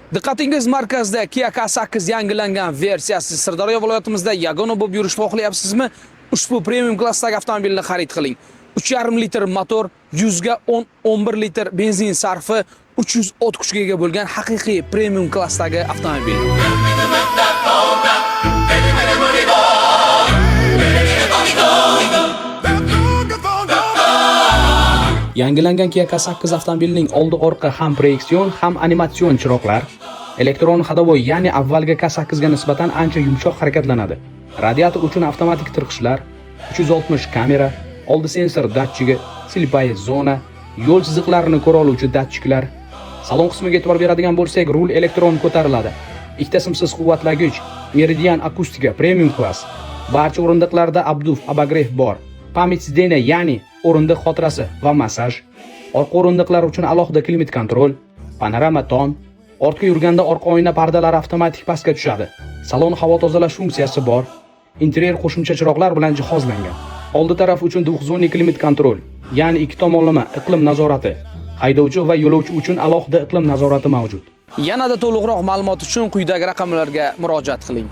Diqqatingiz markazida Kia K8 yangilangan versiyasi. Sirdaryo viloyatimizda yagona bo'lib yurishni xohlayapsizmi? Ushbu premium klassdagi avtomobilni xarid qiling. 3,5 litr motor, 100 ga 11 litr benzin sarfi, 300 ot kuchiga ega bo'lgan haqiqiy premium klassdagi avtomobil. Yangilangan Kia K8 avtomobilining oldi orqa ham proyeksion, ham animatsion chiroqlar, elektron hadovoy, ya'ni avvalgi K8 ga nisbatan ancha yumshoq harakatlanadi. Radiator uchun avtomatik tirqishlar, 360 kamera, oldi sensor datchigi, slipay zona, yo'l chiziqlarini ko'ra oluvchi datchiklar. Salon qismiga e'tibor beradigan bo'lsak, rul elektron ko'tariladi. Ikkita simsiz quvvatlagich, Meridian akustika premium klass. Barcha o'rindiqlarda Abduf abagrev bor. Pamять sидения, ya'ni o'rindiq xotirasi va massaj. Orqa o'rindiqlar uchun alohida klimat kontrol, panorama tom. Ortga yurganda orqa oyna pardalari avtomatik pastga tushadi. Salon havo tozalash funksiyasi bor. Interyer qo'shimcha chiroqlar bilan jihozlangan. Oldi taraf uchun duxzonli klimat kontrol, ya'ni ikki tomonlama iqlim nazorati. Haydovchi va yo'lovchi uchun alohida iqlim nazorati mavjud. Yanada to'liqroq ma'lumot uchun quyidagi raqamlarga murojaat qiling.